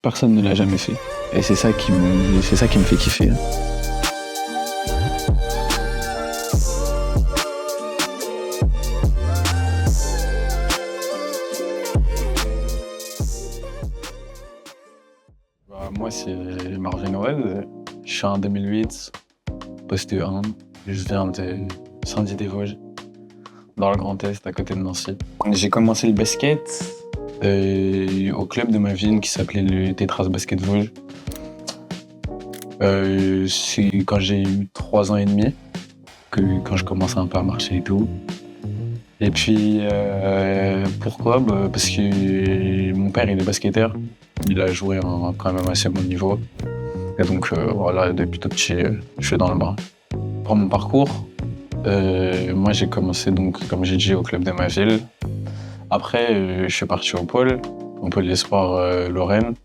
Personne ne l'a jamais fait. Et c'est ça qui me fait kiffer. Moi, c'est Marvin Webb. Je suis en 2008, poste 1. Je viens de Saint-Dié-des-Vosges, dans le Grand Est, à côté de Nancy. J'ai commencé le basket au club de ma ville qui s'appelait le Tétras Basket Vosges. C'est quand j'ai eu 3 ans et demi, quand je commençais un peu à marcher et tout. Et puis, pourquoi ? Parce que mon père, il est basketteur. Il a joué quand même assez bon niveau. Et donc, voilà, depuis tout petit, je suis dans le bain. Pour mon parcours, moi, j'ai commencé, donc, comme j'ai dit, au club de ma ville. Après, je suis parti au pôle d'espoir Lorraine.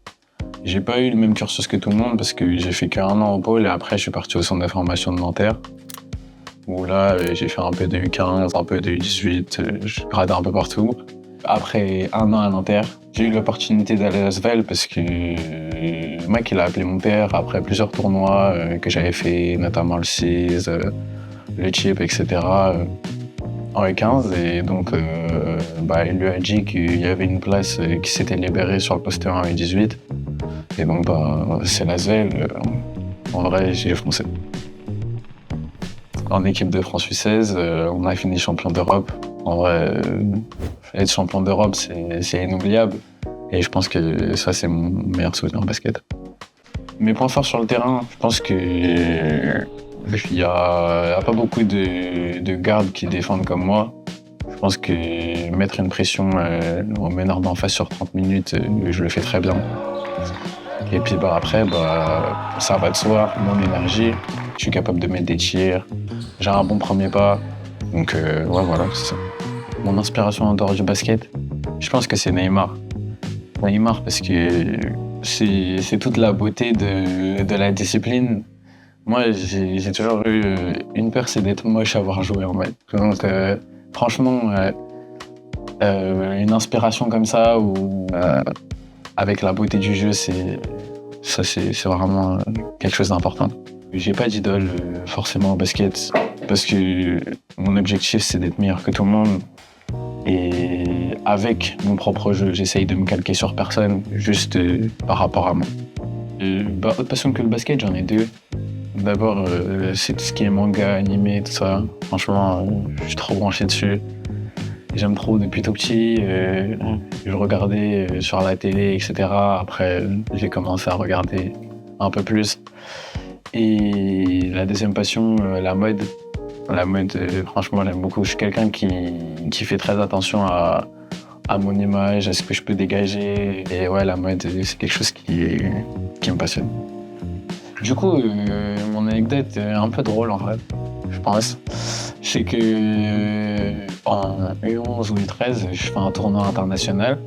J'ai pas eu le même cursus que tout le monde parce que j'ai fait qu'1 an au pôle et après, je suis parti au centre de formation de Nanterre. Où là, j'ai fait un peu de U15, un peu de U18, je gradais un peu partout. Après 1 an à Nanterre, j'ai eu l'opportunité d'aller à Asvel parce que le mec, il a appelé mon père après plusieurs tournois que j'avais fait, notamment le 6, le chip, etc. En U15. Et donc, il lui a dit qu'il y avait une place qui s'était libérée sur le poste 1 U18. Et donc, c'est l'Asvel. En vrai, j'y ai foncé. En équipe de France U16, on a fini champion d'Europe. En vrai, être champion d'Europe, c'est inoubliable. Et je pense que ça, c'est mon meilleur souvenir en basket. Mes points forts sur le terrain, je pense qu'il n'y a pas beaucoup de gardes qui défendent comme moi. Je pense que mettre une pression au meneur d'en face sur 30 minutes, je le fais très bien. Et puis après, ça va de soi, mon énergie. Je suis capable de mettre des tirs, j'ai un bon premier pas. Donc voilà, c'est ça. Mon inspiration en dehors du basket, je pense que c'est Neymar. Neymar parce que c'est toute la beauté de la discipline. Moi, j'ai toujours eu une peur, c'est d'être moche à voir jouer en fait. Donc franchement, une inspiration comme ça, ou avec la beauté du jeu, c'est vraiment quelque chose d'important. J'ai pas d'idole forcément au basket parce que mon objectif c'est d'être meilleur que tout le monde. Et avec mon propre jeu, j'essaye de me calquer sur personne, juste par rapport à moi. Autre passion que le basket, j'en ai 2. D'abord, c'est tout ce qui est manga, animé, tout ça. Franchement, je suis trop branché dessus. J'aime trop depuis tout petit. Je regardais sur la télé, etc. Après, j'ai commencé à regarder un peu plus. Et la deuxième passion, la mode. La mode, franchement, j'aime beaucoup. Je suis quelqu'un qui fait très attention à mon image, à ce que je peux dégager. Et ouais, la mode, c'est quelque chose qui me passionne. Du coup, mon anecdote est un peu drôle en fait, je pense. C'est que en U11 ou U13, je fais un tournoi international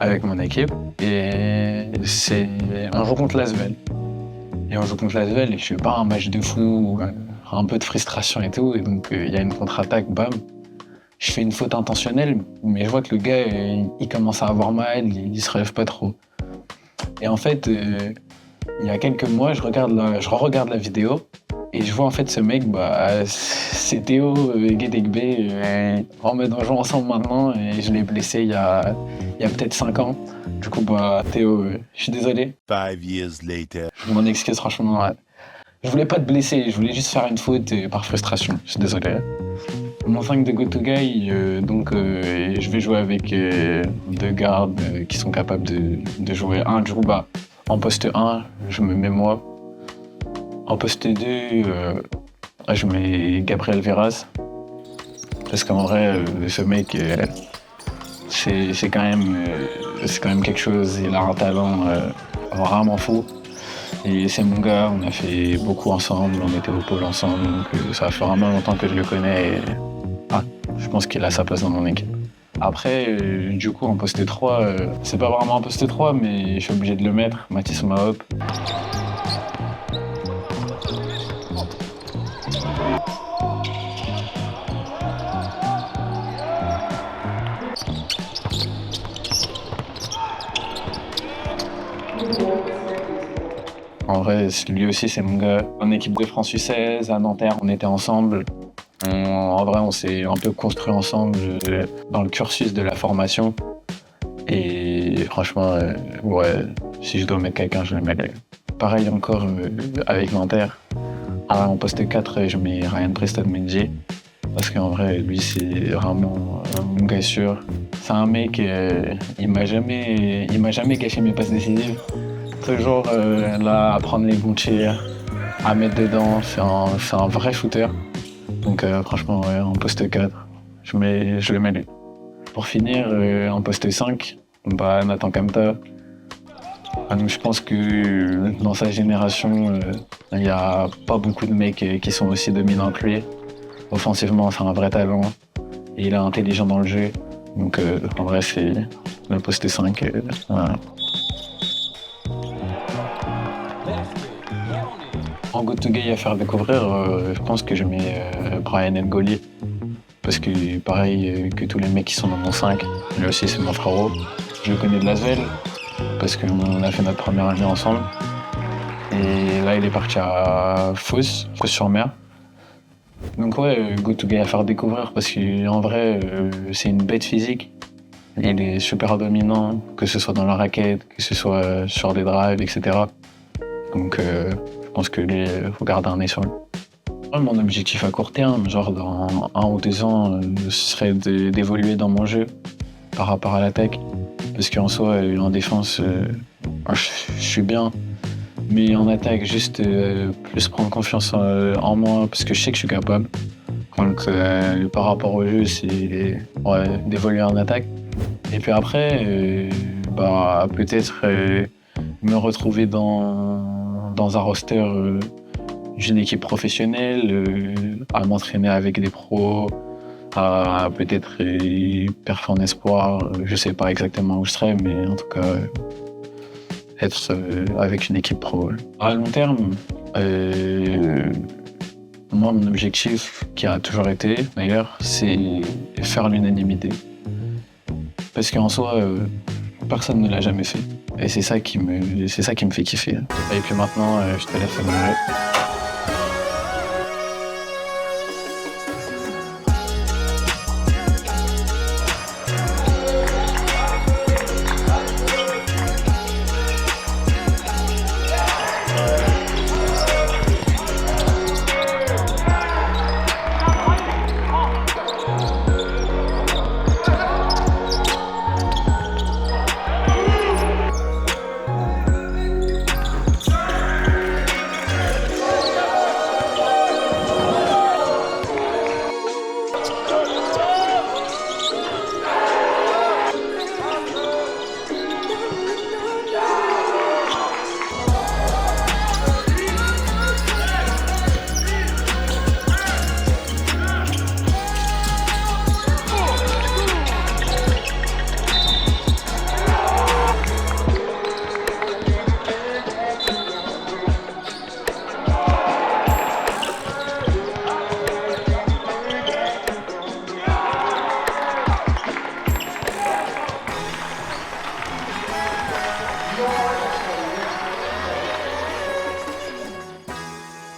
avec mon équipe. Et on joue contre l'Asvel. Et on joue contre l'Asvel et je fais pas un match de fou, un peu de frustration et tout. Et donc, il y a une contre-attaque, bam. Je fais une faute intentionnelle, mais je vois que le gars, il commence à avoir mal, il se relève pas trop. Et en fait, il y a quelques mois, je re-regarde la vidéo et je vois en fait ce mec, c'est Théo Guédégbé. En mode, on joue ensemble maintenant et je l'ai blessé il y a peut-être 5 ans. Du coup, Théo, je suis désolé. 5 years later. Je m'en excuse franchement. Ouais. Je voulais pas te blesser, je voulais juste faire une faute par frustration. Je suis désolé. Mon 5 de go-to-guy, je vais jouer avec 2 gardes qui sont capables de jouer un jour. En poste 1, je me mets moi. En poste 2, je mets Gabriel Veras. Parce qu'en vrai, ce mec, c'est quand même quelque chose. Il a un talent vraiment fou. Et c'est mon gars, on a fait beaucoup ensemble, on était au pôle ensemble, donc ça fait vraiment longtemps que je le connais. Et, je pense qu'il a sa place dans mon équipe. Après, du coup, en poste 3, c'est pas vraiment un poste 3, mais je suis obligé de le mettre, Mathis Mahop. En vrai, lui aussi, c'est mon gars. En équipe de France U16, à Nanterre, on était ensemble. En vrai, on s'est un peu construit ensemble dans le cursus de la formation. Et franchement, ouais, si je dois mettre quelqu'un, je le mets. Pareil encore avec Nanterre. En poste 4, je mets Ryan Preston Mendy. Parce qu'en vrai, lui, c'est vraiment mon gars sûr. C'est un mec, il m'a jamais gâché mes passes décisives. Toujours là à prendre les bons tirs, à mettre dedans. C'est un vrai shooter. Donc franchement, ouais, en poste 4, je le mets lui. Pour finir, en poste 5, bah, Nathan Kamta. Donc, je pense que dans sa génération, il n'y a pas beaucoup de mecs qui sont aussi dominants que lui. Offensivement, c'est un vrai talent. Et il est intelligent dans le jeu. Donc en vrai, c'est le poste 5. Voilà. En go-to-guy à faire découvrir, je pense que je mets Brian Ngoli. Parce que pareil que tous les mecs qui sont dans mon 5, lui aussi c'est mon frérot. Je le connais de l'Asvel, parce qu'on a fait notre première année ensemble. Et là il est parti à Fos-sur-Mer. Donc ouais, go-to-guy à faire découvrir, parce qu'en vrai c'est une bête physique. Il est super dominant, que ce soit dans la raquette, que ce soit sur des drives, etc. Donc je pense que lui, faut garder un œil sur lui. Mon objectif à court terme, genre dans 1 ou 2 ans, ce serait d'évoluer dans mon jeu par rapport à l'attaque. Parce qu'en soi, en défense, je suis bien. Mais en attaque, juste plus prendre confiance en moi, parce que je sais que je suis capable. Donc par rapport au jeu, c'est ouais, d'évoluer en attaque. Et puis après, bah, peut-être me retrouver dans un roster d'une équipe professionnelle, à m'entraîner avec des pros, à peut-être perf en espoir. Je sais pas exactement où je serai, mais en tout cas, être avec une équipe pro. À long terme, moi, mon objectif, qui a toujours été d'ailleurs, c'est faire l'unanimité. Parce qu'en soi, personne ne l'a jamais fait. Et c'est ça qui me fait kiffer. Et puis maintenant, je te laisse admirer.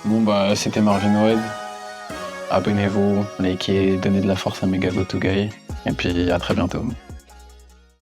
Bon bah c'était Marvin Wade. Abonnez-vous, likez, donnez de la force à mes gars go to guy. Et puis à très bientôt.